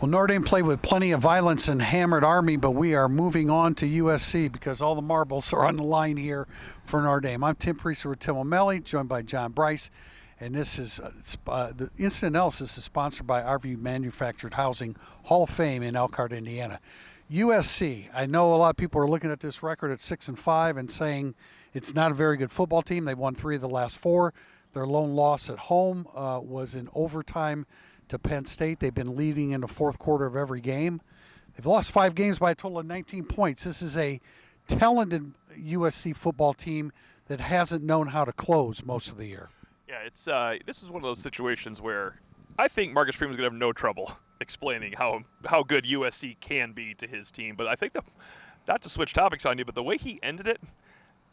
Well, Notre Dame played with plenty of violence and hammered Army, but we are moving on to USC because all the marbles are on the line here for Notre Dame. I'm Tim Priester with Tim O'Malley, joined by John Brice, and this is the instant analysis is sponsored by RV Manufactured Housing Hall of Fame in Elkhart, Indiana. USC, I know a lot of people are looking at this record at 6-5 and saying it's not a very good football team. They've won 3 of the last 4. Their lone loss at home was in overtime to Penn State. They've been leading in the fourth quarter of every game. They've lost 5 games by a total of 19 points. This is a talented USC football team that hasn't known how to close most of the year. Yeah, it's this is one of those situations where I think Marcus Freeman's going to have no trouble explaining how good USC can be to his team. But I think not to switch topics on you, but the way he ended it,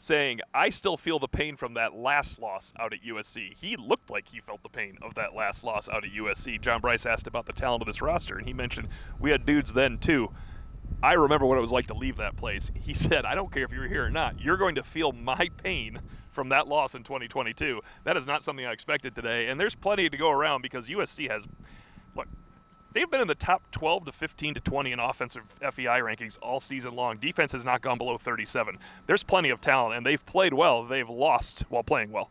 saying, I still feel the pain from that last loss out at USC. He looked like he felt the pain of that last loss out at USC. John Brice asked about the talent of this roster, and he mentioned we had dudes then too. I remember what it was like to leave that place. He said, I don't care if you're here or not. You're going to feel my pain from that loss in 2022. That is not something I expected today, and there's plenty to go around because USC has, look, they've been in the top 12 to 15 to 20 in offensive FEI rankings all season long. Defense has not gone below 37. There's plenty of talent, and they've played well. They've lost while playing well.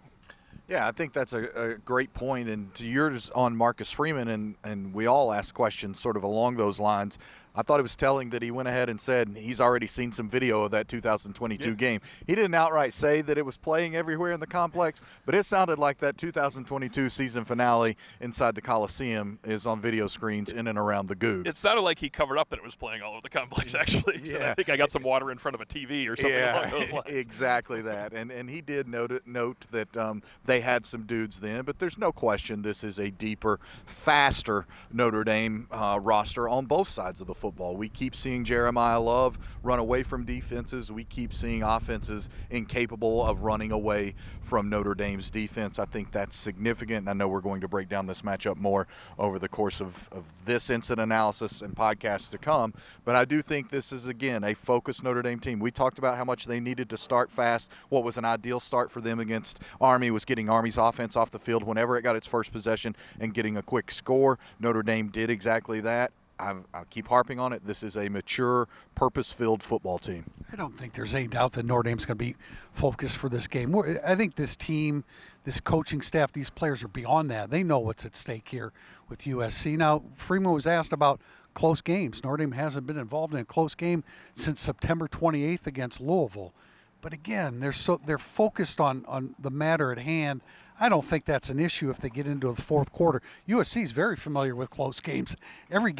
Yeah, I think that's a great point. And to yours on Marcus Freeman, and we all asked questions sort of along those lines. I thought it was telling that he went ahead and said he's already seen some video of that 2022 game. He didn't outright say that it was playing everywhere in the complex, but it sounded like that 2022 season finale inside the Coliseum is on video screens in and around the Goog. It sounded like he covered up that it was playing all over the complex, actually. He said, I think I got some water in front of a TV or something along those lines. Exactly that. And he did note that they had some dudes then, but there's no question this is a deeper, faster Notre Dame roster on both sides of the football. We keep seeing Jeremiah Love run away from defenses. We keep seeing offenses incapable of running away from Notre Dame's defense. I think that's significant. I know we're going to break down this matchup more over the course of this instant analysis and podcasts to come, but I do think this is, again, a focused Notre Dame team. We talked about how much they needed to start fast. What was an ideal start for them against Army was getting Army's offense off the field whenever it got its first possession and getting a quick score. Notre Dame did exactly that. I keep harping on it. This is a mature, purpose-filled football team. I don't think there's any doubt that Notre Dame's going to be focused for this game. I think this team, this coaching staff, these players are beyond that. They know what's at stake here with USC. Now, Freeman was asked about close games. Notre Dame hasn't been involved in a close game since September 28th against Louisville. But again, they're focused on the matter at hand. I don't think that's an issue if they get into the fourth quarter. USC is very familiar with close games. Every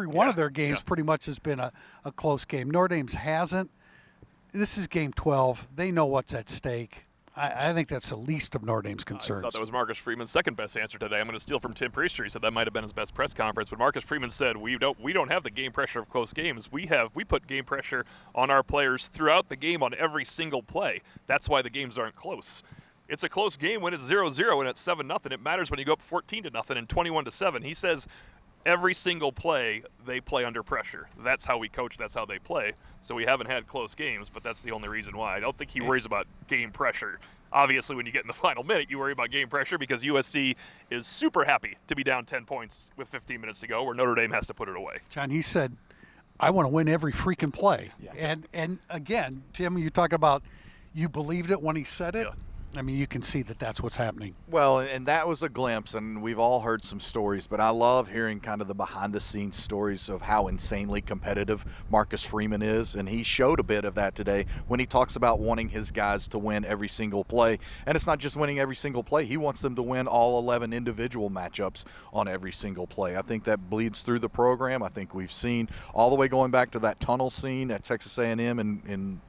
one of their games pretty much has been a close game. Notre Dame's hasn't. This is game 12. They know what's at stake. I think that's the least of Notre Dame's concerns. I thought that was Marcus Freeman's second best answer today. I'm going to steal from Tim Priester. He said that might have been his best press conference. But Marcus Freeman said we don't have the game pressure of close games. We put game pressure on our players throughout the game on every single play. That's why the games aren't close. It's a close game when it's 0-0 and it's 7-0. It matters when you go up 14-0 and 21-7. He says every single play they play under pressure. That's how we coach. That's how they play. So we haven't had close games, but that's the only reason why. I don't think he worries about game pressure. Obviously, when you get in the final minute, you worry about game pressure because USC is super happy to be down 10 points with 15 minutes to go, where Notre Dame has to put it away. John, he said, I want to win every freaking play. Yeah. And again, Tim, you talk about you believed it when he said it. Yeah. I mean, you can see that that's what's happening. Well, and that was a glimpse, and we've all heard some stories, but I love hearing kind of the behind-the-scenes stories of how insanely competitive Marcus Freeman is, and he showed a bit of that today when he talks about wanting his guys to win every single play. And it's not just winning every single play. He wants them to win all 11 individual matchups on every single play. I think that bleeds through the program. I think we've seen all the way going back to that tunnel scene at Texas A&M in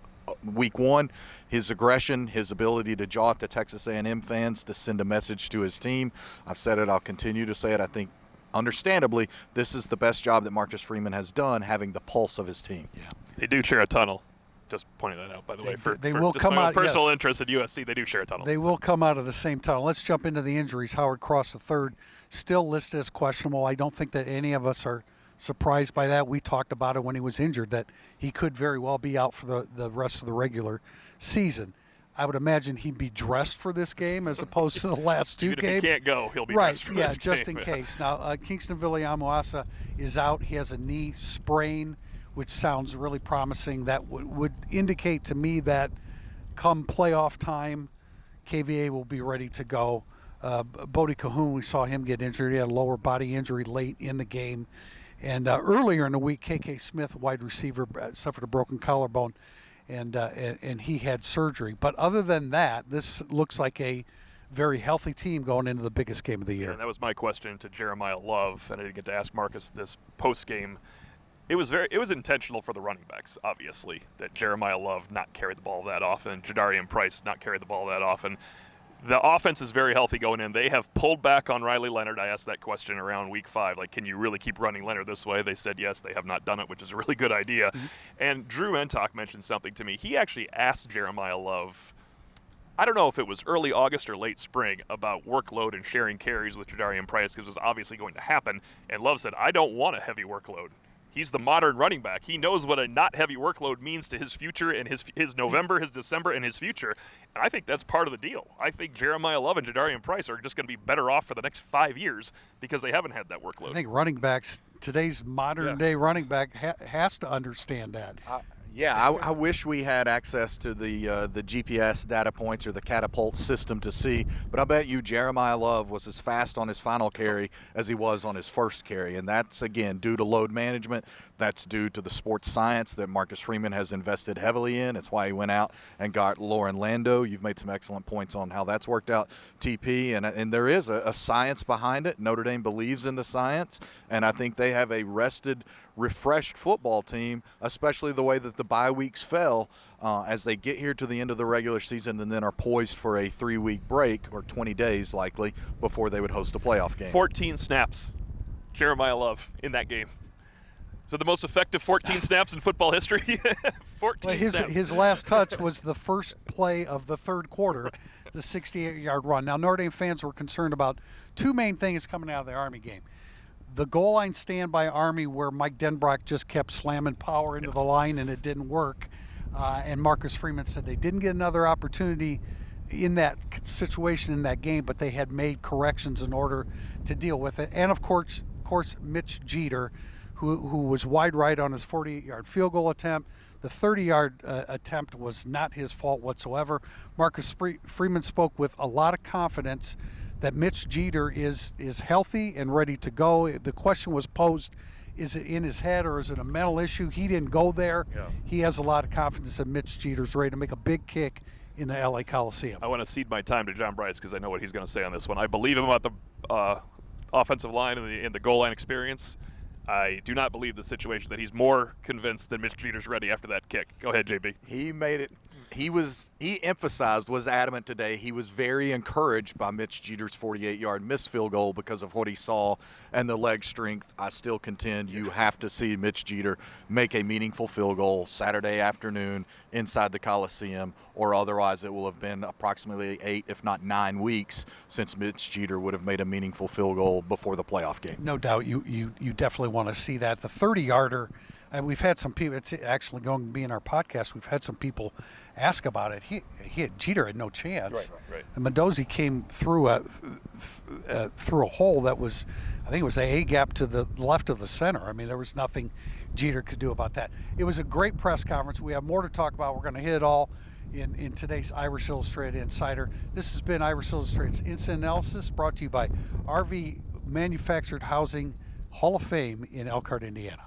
week 1, his aggression, his ability to jaw at the Texas A&M fans to send a message to his team. I've said it, I'll continue to say it. I think, understandably, this is the best job that Marcus Freeman has done, having the pulse of his team. Yeah, they do share a tunnel. Just pointing that out, by the way. They will come out. Personal interest in USC, they do share a tunnel. They will come out of the same tunnel. Let's jump into the injuries. Howard Cross III still listed as questionable. I don't think that any of us are surprised by that. We talked about it when he was injured, that he could very well be out for the rest of the regular season. I would imagine he'd be dressed for this game as opposed to the last two Even games. if he can't go, he'll be right, dressed for yeah, this just game. in case. Now, Kingston Viliamuasa is out. He has a knee sprain, which sounds really promising. That would indicate to me that come playoff time, KVA will be ready to go. Bodie Cahoon, we saw him get injured. He had a lower body injury late in the game. And earlier in the week, KK Smith, wide receiver, suffered a broken collarbone, and he had surgery. But other than that, this looks like a very healthy team going into the biggest game of the year. And that was my question to Jeremiah Love, and I didn't get to ask Marcus this post-game. It was intentional for the running backs, obviously, that Jeremiah Love not carry the ball that often, Jadarian Price not carry the ball that often. The offense is very healthy going in. They have pulled back on Riley Leonard. I asked that question around week 5, like, can you really keep running Leonard this way? They said yes, they have not done it, which is a really good idea. Mm-hmm. And Drew Entock mentioned something to me. He actually asked Jeremiah Love, I don't know if it was early August or late spring, about workload and sharing carries with Jadarian Price, because it was obviously going to happen. And Love said, I don't want a heavy workload. He's the modern running back. He knows what a not heavy workload means to his future and his November, his December, and his future. And I think that's part of the deal. I think Jeremiah Love and Jadarian Price are just going to be better off for the next 5 years because they haven't had that workload. I think running backs, today's modern-day running back has to understand that. I wish we had access to the GPS data points or the catapult system to see, but I bet you Jeremiah Love was as fast on his final carry as he was on his first carry, and that's, again, due to load management. That's due to the sports science that Marcus Freeman has invested heavily in. It's why he went out and got Lauren Lando. You've made some excellent points on how that's worked out, TP, and there is a science behind it. Notre Dame believes in the science, and I think they have a rested, refreshed football team, especially the way that the bye weeks fell as they get here to the end of the regular season and then are poised for a 3-week break, or 20 days likely, before they would host a playoff game. 14 snaps, Jeremiah Love in that game. So the most effective 14 snaps in football history. 14 snaps. His last touch was the first play of the third quarter, the 68-yard run. Now, Notre Dame fans were concerned about two main things coming out of the Army game. The goal line stand by Army, where Mike Denbrock just kept slamming power into the line and it didn't work. And Marcus Freeman said they didn't get another opportunity in that situation in that game, but they had made corrections in order to deal with it. And, of course Mitch Jeter, who was wide right on his 48-yard field goal attempt. The 30-yard attempt was not his fault whatsoever. Marcus Freeman spoke with a lot of confidence that Mitch Jeter is healthy and ready to go. The question was posed, is it in his head or is it a mental issue? He didn't go there. Yeah. He has a lot of confidence that Mitch Jeter's ready to make a big kick in the LA Coliseum. I want to cede my time to John Brice because I know what he's going to say on this one. I believe him about the offensive line and the goal line experience. I do not believe the situation that he's more convinced that Mitch Jeter's ready after that kick. Go ahead, JB. He made it. He emphasized, was adamant today, he was very encouraged by Mitch Jeter's 48-yard missed field goal because of what he saw and the leg strength. I still contend you have to see Mitch Jeter make a meaningful field goal Saturday afternoon inside the Coliseum, or otherwise it will have been approximately 8, if not 9 weeks since Mitch Jeter would have made a meaningful field goal before the playoff game. No doubt. You definitely want to see that. The 30-yarder, and we've had some people, it's actually going to be in our podcast, we've had some people ask about it. Jeter had no chance. Right. And Mendoza came through a hole that was, I think it was a gap to the left of the center. I mean, there was nothing Jeter could do about that. It was a great press conference. We have more to talk about. We're going to hit it all in today's Irish Illustrated Insider. This has been Irish Illustrated's Instant Analysis, brought to you by RV Manufactured Housing Hall of Fame in Elkhart, Indiana.